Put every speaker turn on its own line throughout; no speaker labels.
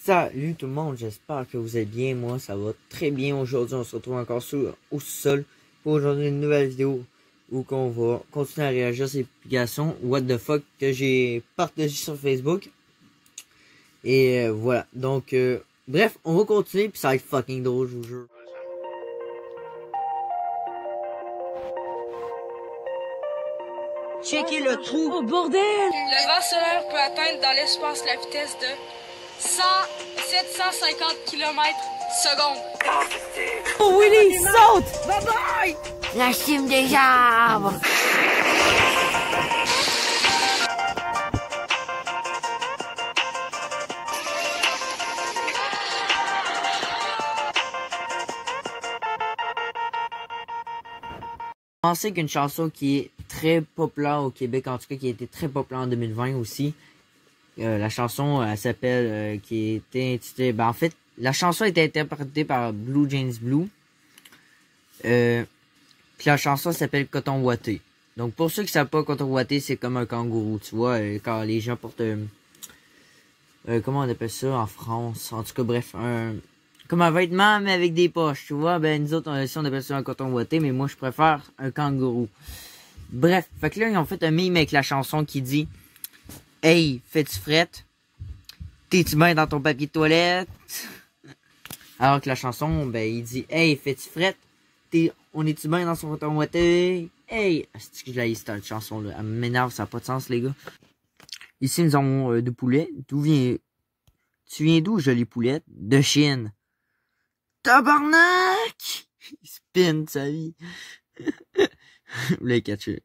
Salut tout le monde, j'espère que vous êtes bien. Moi, ça va très bien. Aujourd'hui, on se retrouve encore au sol pour aujourd'hui une nouvelle vidéo où on va continuer à réagir à ces publications What the fuck que j'ai partagé sur Facebook. Et voilà. Donc, bref, on va continuer puis ça va être fucking drôle, je vous jure.
Checker le trou.
Oh bordel!
Le vent solaire peut atteindre dans l'espace la vitesse de 750 km/s.
Oh Willy, saute!
Bye bye!
La cime des arbres!
Je pensais qu'une chanson qui est très populaire au Québec, en tout cas qui a été très populaire en 2020 aussi. La chanson, elle s'appelle, qui était intitulée, en fait, la chanson a été interprétée par Blue James Blue. Puis la chanson s'appelle Coton Ouaté. Donc pour ceux qui savent pas, Coton Ouaté, c'est comme un kangourou, tu vois, quand les gens portent, comment on appelle ça en France? En tout cas, bref, comme un vêtement, mais avec des poches, tu vois. Ben, nous autres, ici, on appelle ça un coton ouaté, mais moi, je préfère un kangourou. Bref, fait que là, ils ont fait un meme avec la chanson qui dit « Hey, fais-tu frette? T'es-tu bien dans ton papier de toilette? » Alors que la chanson, ben, il dit « Hey, fais-tu frette? On est-tu bien dans son coton ouaté? Hey! » C'est que je l'ai cette chanson-là. Elle m'énerve, ça n'a pas de sens, les gars. Ici, nous avons deux poulets. Tu viens d'où, jolie poulette? De Chine. Tabarnak! Il spin sa vie. Vous l'avez catché.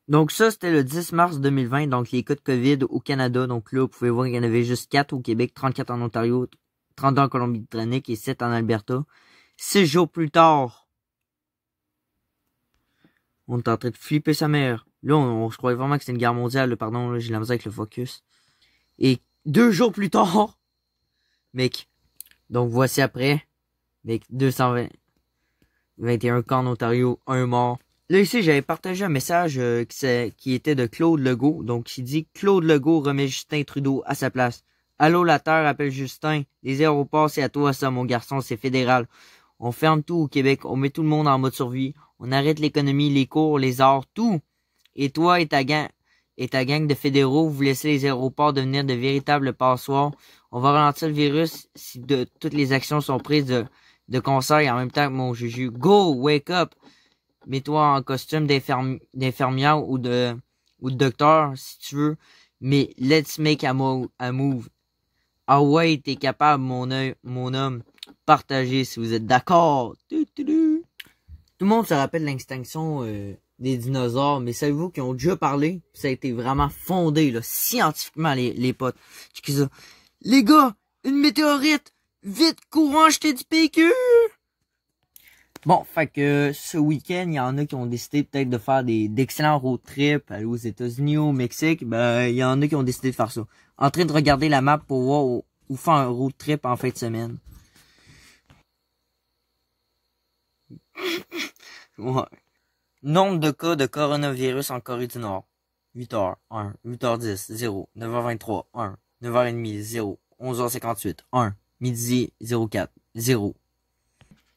Donc ça, c'était le 10 mars 2020. Donc les cas de COVID au Canada. Donc là, vous pouvez voir qu'il y en avait juste 4 au Québec, 34 en Ontario, 32 en Colombie-Britannique et 7 en Alberta. 6 jours plus tard, on est en train de flipper sa mère. Là, je croyais vraiment que c'était une guerre mondiale. Là, pardon, là, j'ai la misère avec le focus. Et 2 jours plus tard, mec. Donc voici après. Avec 221 cas en Ontario, 1 mort. Là, ici, j'avais partagé un message qui était de Claude Legault. Donc, il dit « Claude Legault remet Justin Trudeau à sa place. Allô, la Terre appelle Justin. Les aéroports, c'est à toi ça, mon garçon, c'est fédéral. On ferme tout au Québec. On met tout le monde en mode survie. On arrête l'économie, les cours, les arts, tout. Et toi et ta gang de fédéraux, vous laissez les aéroports devenir de véritables passoires. On va ralentir le virus si toutes les actions sont prises de concert et en même temps que mon juju. Go, wake up. Mets-toi en costume d'infirmière ou de docteur si tu veux. Mais let's make a move. Ah ouais, t'es capable, mon homme. Partagez si vous êtes d'accord. Tout le monde se rappelle l'extinction des dinosaures, mais savez-vous qu'ils ont déjà parlé? Ça a été vraiment fondé là, scientifiquement, les potes. Excusez-moi. Les gars, une météorite! Vite, courant, acheter du PQ! Bon, fait que ce week-end, il y en a qui ont décidé peut-être de faire d'excellents road trips, aller aux États-Unis, au Mexique. Ben, il y en a qui ont décidé de faire ça. En train de regarder la map pour voir où faire un road trip en fin de semaine. Ouais. Nombre de cas de coronavirus en Corée du Nord. 8h, 1. 8h10, 0. 9h23, 1. 9h30, 0. 11h58, 1. Midi 04, 0.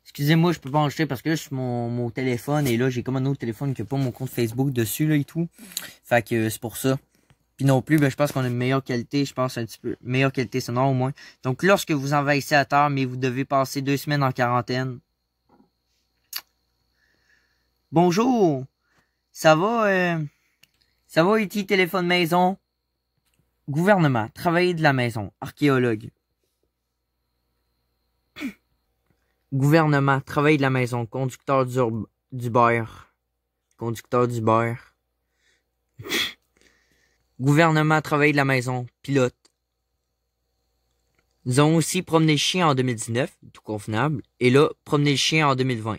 Excusez-moi, je peux pas enregistrer parce que là, je suis mon téléphone et là, j'ai comme un autre téléphone qui a pas mon compte Facebook dessus, là, et tout. Fait que c'est pour ça. Puis non plus, ben, je pense qu'on a une meilleure qualité, je pense un petit peu, meilleure qualité sonore au moins. Donc, lorsque vous envahissez à terre, mais vous devez passer 2 semaines en quarantaine. Bonjour! Ça va, E.T. téléphone maison? Gouvernement, travailler de la maison, archéologue. Gouvernement, travail de la maison, conducteur d'Uber. Conducteur d'Uber. Gouvernement, travail de la maison, pilote. Nous avons aussi promené le chien en 2019, tout convenable. Et là, promener le chien en 2020.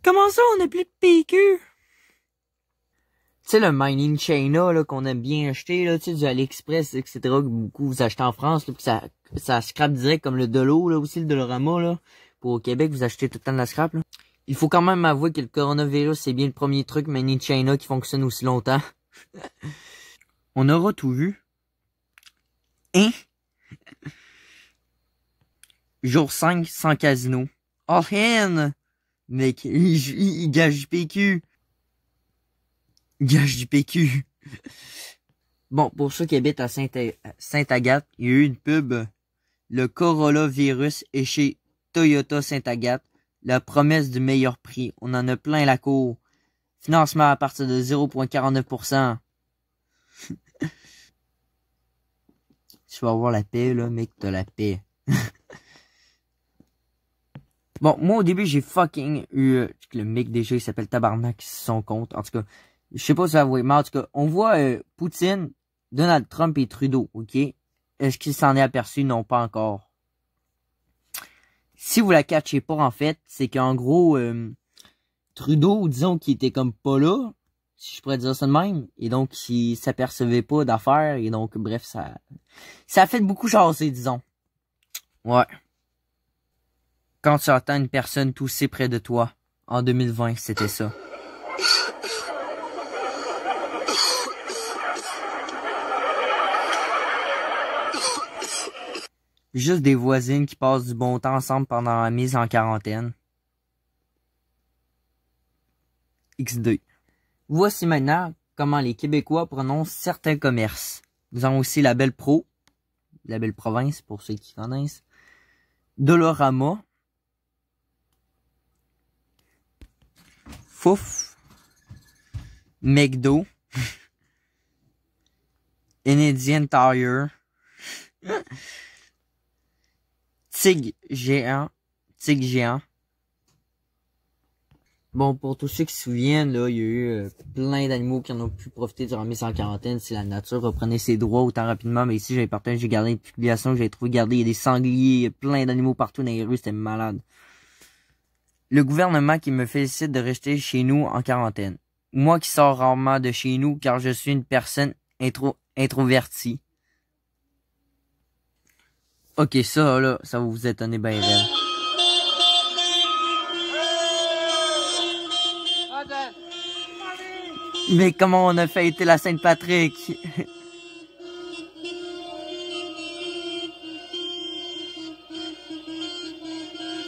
Comment ça, on n'a plus de PQ? Tu sais, le Mining China, là, qu'on aime bien acheter, là, tu sais, du AliExpress, etc., que beaucoup vous achetez en France, là, puis ça scrape direct, comme le Dolo, là, aussi, le Dolorama, là. Pour au Québec, vous achetez tout le temps de la scrap, là. Il faut quand même avouer que le coronavirus, c'est bien le premier truc Made in China qui fonctionne aussi longtemps. On aura tout vu. Hein? Jour 5, sans casino. Oh, hen! Mec, il gage du PQ. Il gage du PQ. Bon, pour ceux qui habitent à Sainte-Agathe, il y a eu une pub. Le Corolla Virus est chez Toyota Sainte-Agathe. La promesse du meilleur prix. On en a plein la cour. Financement à partir de 0,49%. Tu vas avoir la paix, là, mec, t'as la paix. Bon, moi, au début, j'ai fucking eu... le mec, déjà, il s'appelle Tabarnak, son compte. En tout cas, je sais pas si ça va, mais en tout cas, on voit Poutine, Donald Trump et Trudeau, ok? Est-ce qu'il s'en est aperçu? Non, pas encore. Si vous la catchez pas, en fait, c'est qu'en gros, Trudeau, disons qu'il était comme pas là, si je pourrais dire ça de même, et donc, il s'apercevait pas d'affaires, et donc, bref, ça a fait beaucoup jaser, disons. Ouais. Quand tu entends une personne tousser près de toi, en 2020, c'était ça. Juste des voisines qui passent du bon temps ensemble pendant la mise en quarantaine. X2. Voici maintenant comment les Québécois prononcent certains commerces. Nous avons aussi la Belle Pro, la Belle Province pour ceux qui connaissent, Dolorama, Fouf, McDo, Canadian Tire, Tigre géant. Bon, pour tous ceux qui se souviennent, là, il y a eu plein d'animaux qui en ont pu profiter durant la mise en quarantaine. Si la nature reprenait ses droits autant rapidement, mais ici, j'ai gardé une publication que j'avais trouvé garder. Il y a des sangliers, plein d'animaux partout dans les rues, c'était malade. Le gouvernement qui me félicite de rester chez nous en quarantaine. Moi qui sors rarement de chez nous car je suis une personne introvertie. Ok, ça, là, ça va vous étonner bien réel. Mais comment on a fêté la Saint-Patrick?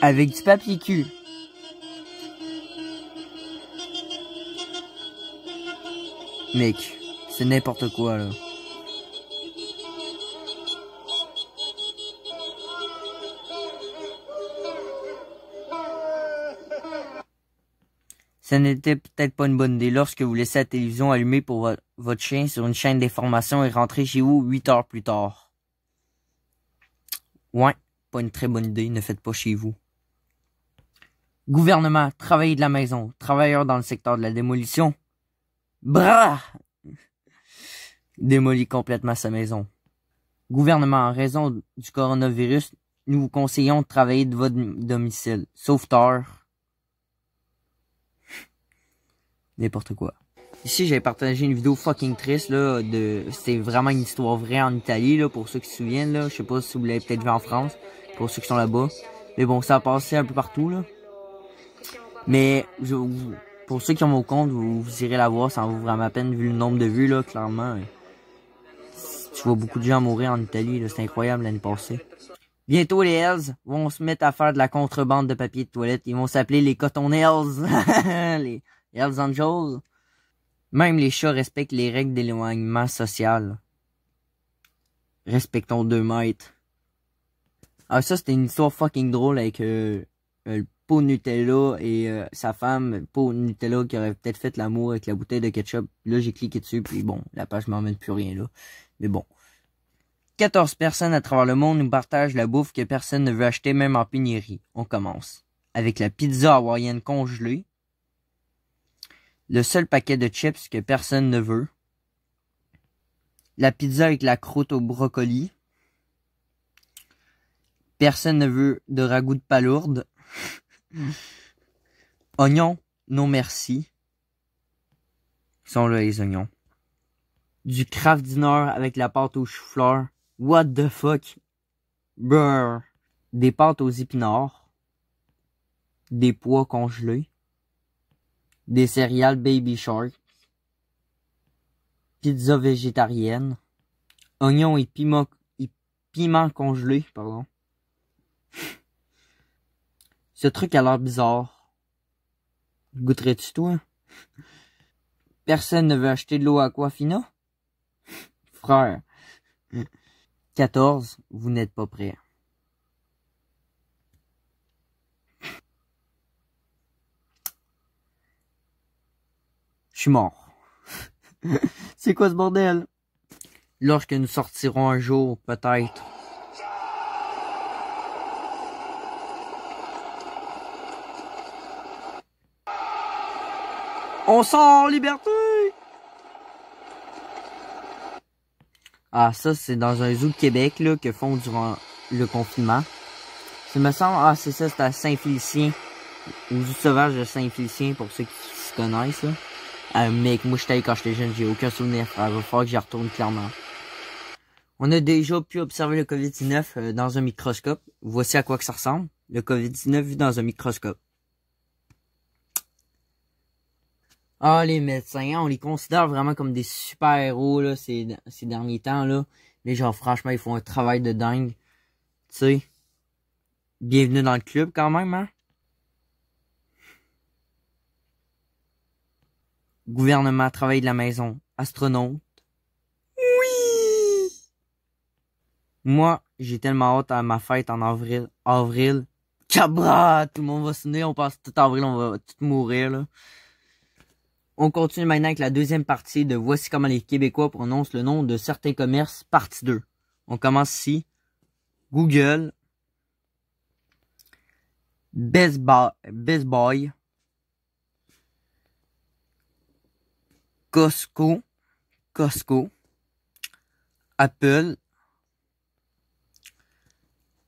Avec du papier cul. Mec, c'est n'importe quoi, là. Ça n'était peut-être pas une bonne idée lorsque vous laissez la télévision allumée pour votre chien sur une chaîne d'information et rentrez chez vous 8 heures plus tard. Ouais, pas une très bonne idée, ne faites pas chez vous. Gouvernement, travailler de la maison, travailleurs dans le secteur de la démolition. Brah! Démolit complètement sa maison. Gouvernement, en raison du coronavirus, nous vous conseillons de travailler de votre domicile, sauf tard. N'importe quoi. Ici, j'avais partagé une vidéo fucking triste, là, c'était vraiment une histoire vraie en Italie, là, pour ceux qui se souviennent, là. Je sais pas si vous l'avez peut-être vu en France, pour ceux qui sont là-bas. Mais bon, ça a passé un peu partout, là. Mais, pour ceux qui ont mon compte, vous irez la voir, ça en vaut vraiment la peine, vu le nombre de vues, là, clairement. Tu vois beaucoup de gens mourir en Italie, là, c'est incroyable l'année passée. Bientôt, les Hells vont se mettre à faire de la contrebande de papier de toilette. Ils vont s'appeler les Cotton Hells. Les Hells Angels. Même les chats respectent les règles d'éloignement social. Respectons 2 mètres. Ah, ça, c'était une histoire fucking drôle avec le pot Nutella et sa femme, pot Nutella, qui aurait peut-être fait l'amour avec la bouteille de ketchup. Là, j'ai cliqué dessus, puis bon, la page m'emmène plus rien, là. Mais bon. 14 personnes à travers le monde nous partagent la bouffe que personne ne veut acheter, même en pénurie. On commence. Avec la pizza hawaïenne congelée. Le seul paquet de chips que personne ne veut. La pizza avec la croûte au brocoli. Personne ne veut de ragoût de palourde. Oignons, non merci. Ils sont là les oignons. Du Kraft Dinner avec la pâte aux choux-fleurs. What the fuck? Brrr. Des pâtes aux épinards. Des pois congelés. Des céréales Baby Shark. Pizza végétarienne. Oignons et piment congelé, pardon. Ce truc a l'air bizarre. Goûterais-tu, toi? Personne ne veut acheter de l'eau Aquafina? Frère. 14, vous n'êtes pas prêts. Je suis mort. C'est quoi ce bordel? Lorsque nous sortirons un jour, peut-être. On sort, liberté! Ah, ça, c'est dans un zoo de Québec, là, que font durant le confinement. Ça me semble, ah, c'est ça, c'est à Saint-Félicien. Au zoo sauvage de Saint-Félicien, pour ceux qui se connaissent, là. Ah, mec, moi, j'étais allé quand j'étais jeune, j'ai aucun souvenir, frère. Il va falloir que j'y retourne clairement. On a déjà pu observer le COVID-19 dans un microscope. Voici à quoi que ça ressemble. Le COVID-19 vu dans un microscope. Ah, les médecins, on les considère vraiment comme des super-héros, là, ces derniers temps, là. Mais genre, franchement, ils font un travail de dingue. Tu sais. Bienvenue dans le club, quand même, hein. Gouvernement, travail de la maison. Astronaute. Oui! Moi, j'ai tellement hâte à ma fête en avril. Avril. Cabra! Tout le monde va sonner, on passe tout avril, on va tout mourir, là. On continue maintenant avec la deuxième partie de Voici comment les Québécois prononcent le nom de certains commerces, partie 2. On commence ici. Google. Best Buy. Costco. Apple.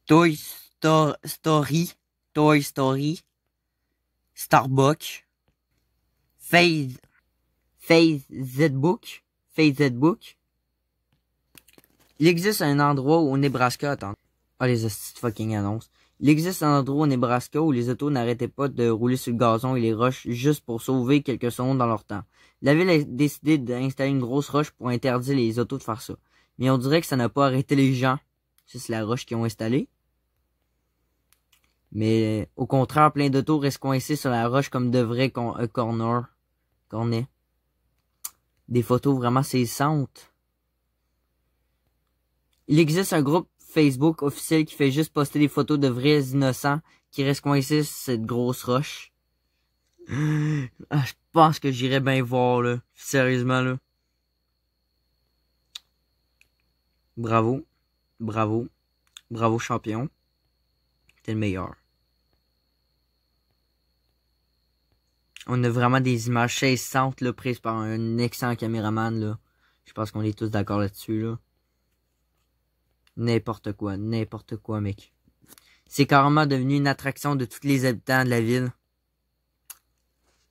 Toy Story. Starbucks. Facebook. Il existe un endroit au Nebraska, attends. Ah, les hosties de fucking annonces. Il existe un endroit au Nebraska où les autos n'arrêtaient pas de rouler sur le gazon et les roches juste pour sauver quelques secondes dans leur temps. La ville a décidé d'installer une grosse roche pour interdire les autos de faire ça. Mais on dirait que ça n'a pas arrêté les gens. Ça, c'est la roche qu'ils ont installée. Mais au contraire, plein d'autos restent coincés sur la roche comme de vrais cornets. Des photos vraiment saisissantes. Il existe un groupe Facebook officiel qui fait juste poster des photos de vrais innocents qui restent coincés sur cette grosse roche. Ah, je pense que j'irais bien voir, là. Sérieusement, là. Bravo, champion. T'es le meilleur. On a vraiment des images saisissantes, là, prises par un excellent caméraman, là. Je pense qu'on est tous d'accord là-dessus, là. N'importe quoi, mec. C'est carrément devenu une attraction de tous les habitants de la ville.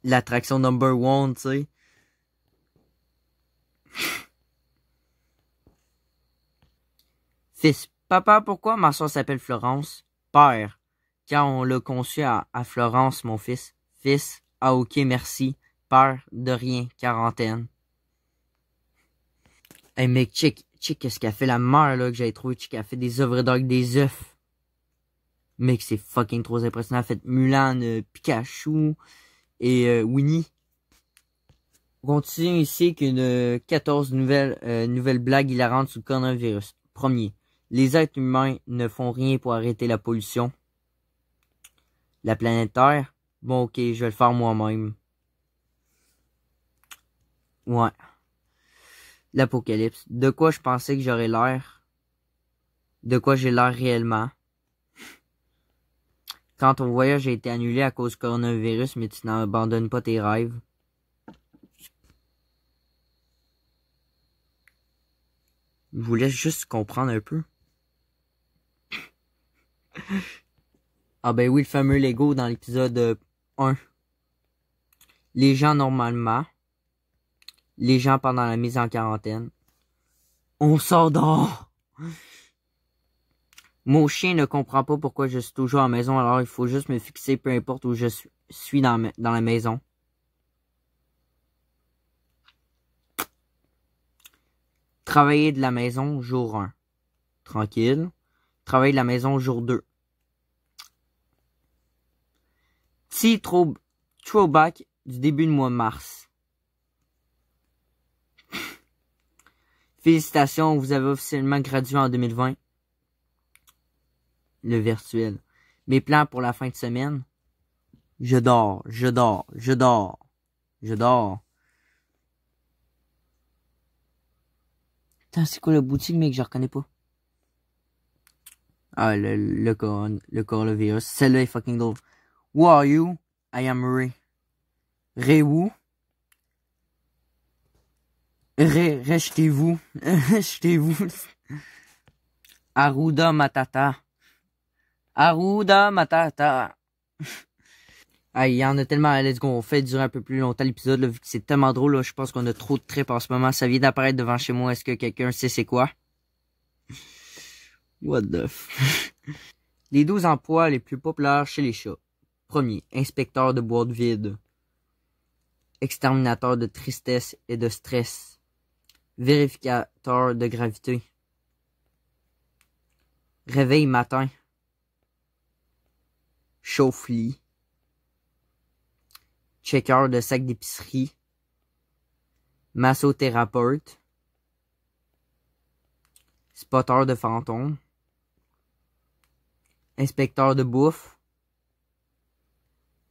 L'attraction number one, tu sais. Fils, papa, pourquoi ma soeur s'appelle Florence? Père, car on l'a conçu à Florence, mon fils. Fils, ah ok, merci. Père, de rien, quarantaine. Hey mec, check qu'est-ce qu'a fait la mère, là, que j'avais trouvé. Check, elle a fait des œuvres d'art avec des œufs. Mec, c'est fucking trop impressionnant. Elle a fait Mulan, Pikachu et Winnie. On continue ici avec une 14 nouvelles blagues hilarantes sur le coronavirus. Premier, les êtres humains ne font rien pour arrêter la pollution. La planète Terre, bon ok, je vais le faire moi-même. Ouais. L'apocalypse. De quoi je pensais que j'aurais l'air? De quoi j'ai l'air réellement? Quand ton voyage a été annulé à cause du coronavirus, mais tu n'abandonnes pas tes rêves. Je vous laisse juste comprendre un peu. Ah ben oui, le fameux Lego dans l'épisode 1. Les gens normalement. Les gens pendant la mise en quarantaine. On sort dehors. Mon chien ne comprend pas pourquoi je suis toujours à la maison, alors il faut juste me fixer peu importe où je suis dans la maison. Travailler de la maison, jour 1. Tranquille. Travail de la maison jour 2. Petit throwback du début du mois de mars. Félicitations, vous avez officiellement gradué en 2020. Le virtuel. Mes plans pour la fin de semaine. Je dors. Putain, c'est quoi la boutique, mec? Je reconnais pas. Ah, le coronavirus. Celle-là est fucking drôle. Who are you? I am Ray. Ray who? Rejetez-vous. Rejetez-vous. Aruda Matata. Aruda Matata. Ah, il y en a tellement, let's go, on fait durer un peu plus longtemps l'épisode, là, vu que c'est tellement drôle, là, je pense qu'on a trop de trip en ce moment. Ça vient d'apparaître devant chez moi, est-ce que quelqu'un sait c'est quoi? What the f... Les 12 emplois les plus populaires chez les chats. Premier, inspecteur de boîte vide. Exterminateur de tristesse et de stress. Vérificateur de gravité. Réveil matin. Chauffe-lit. Checker de sac d'épicerie. Massothérapeute. Spotter de fantômes. Inspecteur de bouffe.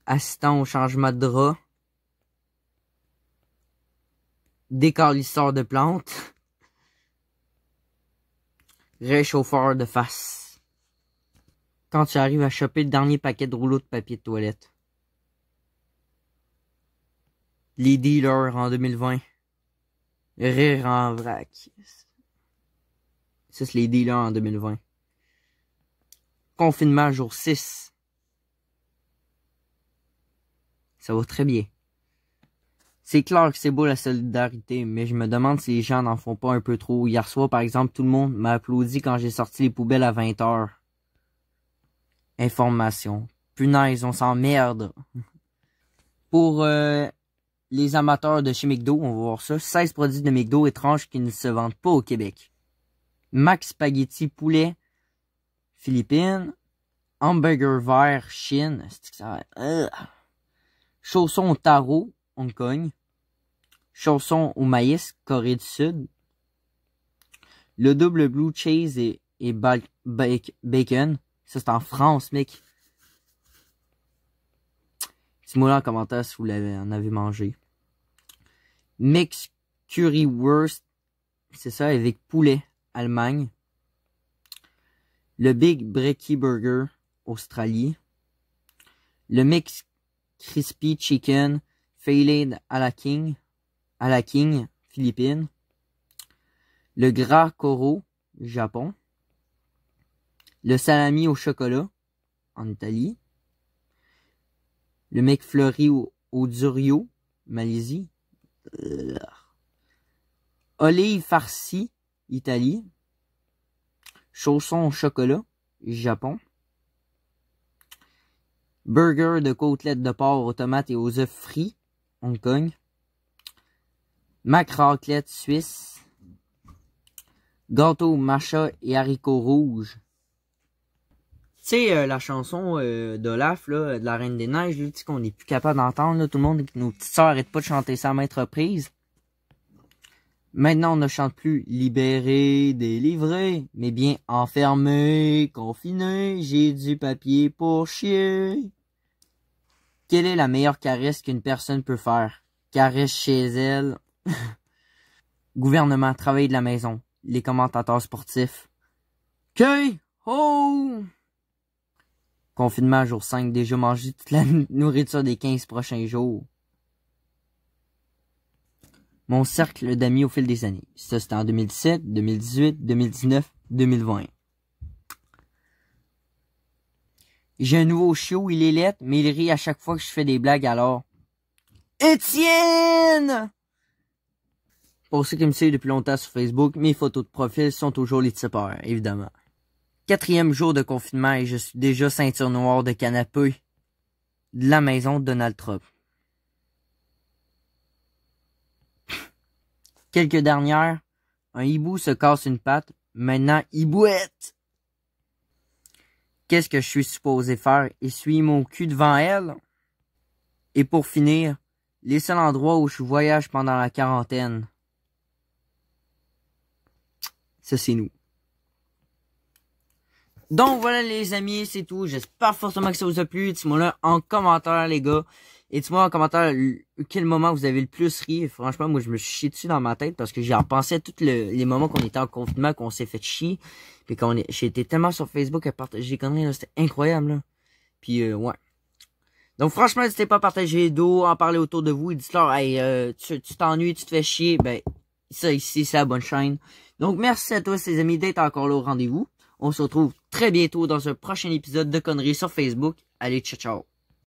Assistant au changement de drap. Décalisseur de plantes. Réchauffeur de face. Quand tu arrives à choper le dernier paquet de rouleaux de papier de toilette. Les dealers en 2020. Rire en vrac. Ça, c'est les dealers en 2020. Confinement jour 6. Ça va très bien. C'est clair que c'est beau la solidarité, mais je me demande si les gens n'en font pas un peu trop. Hier soir, par exemple, tout le monde m'a applaudi quand j'ai sorti les poubelles à 20h. Information. Punaise, on s'emmerde. Pour les amateurs de chez McDo, on va voir ça. 16 produits de McDo étranges qui ne se vendent pas au Québec. Max Spaghetti Poulet, Philippines. Hamburger vert, Chine. Chaussons au taro, Hong Kong. Chaussons au maïs, Corée du Sud. Le double blue cheese et bacon. Ça, c'est en France, mec. Dis-moi là en commentaire si vous en avez mangé. Mix currywurst. C'est ça, avec poulet, Allemagne. Le Big Brekkie Burger, Australie. Le Mix Crispy Chicken, Filet à la King, Philippines. Le Gras Coro, Japon. Le salami au chocolat, en Italie. Le McFlurry au Durio, Malaisie. Olive farcie, Italie. Chaussons au chocolat, Japon. Burger de côtelettes de porc aux tomates et aux œufs frits, Hong Kong. Mac raclette suisse. Gâteau matcha et haricots rouges. Tu sais, la chanson d'Olaf, là, de la Reine des Neiges, là, qu'on n'est plus capable d'entendre, là, tout le monde, nos petites sœurs arrêtent pas de chanter ça à maintes reprises. Maintenant, on ne chante plus libéré, délivré, mais bien enfermé, confiné, j'ai du papier pour chier. Quelle est la meilleure caresse qu'une personne peut faire? Caresse chez elle. Gouvernement, travail de la maison, les commentateurs sportifs. Que oh! Confinement jour 5, déjà mangé toute la nourriture des 15 prochains jours. Mon cercle d'amis au fil des années. Ça, c'était en 2017, 2018, 2019, 2020. J'ai un nouveau chiot, il est laid, mais il rit à chaque fois que je fais des blagues alors. Étienne! Pour ceux qui me suivent depuis longtemps sur Facebook, mes photos de profil sont toujours les tipeurs, évidemment. 4e jour de confinement et je suis déjà ceinture noire de canapé de la maison de Donald Trump. Quelques dernières, un hibou se casse une patte, Maintenant, il boite. Qu'est-ce que je suis supposé faire? Essuyer mon cul devant elle? Et pour finir, les seuls endroits où je voyage pendant la quarantaine. Ça, c'est nous. Donc voilà les amis, c'est tout. J'espère fortement que ça vous a plu. Dites-moi là en commentaire les gars. Et dites-moi en commentaire quel moment vous avez le plus ri. Franchement, moi je me suis chié dessus dans ma tête parce que j'ai repensé à tous les moments qu'on était en confinement, qu'on s'est fait chier. Puis j'ai été tellement sur Facebook à partager des conneries, là, c'était incroyable là. Puis ouais. Donc franchement, n'hésitez pas à partager d'eau, en parler autour de vous et dites-leur, hey, tu t'ennuies, tu te fais chier, ben ça ici c'est la bonne chaîne. Donc merci à tous les amis d'être encore là au rendez-vous. On se retrouve très bientôt dans un prochain épisode de Conneries sur Facebook. Allez, ciao ciao.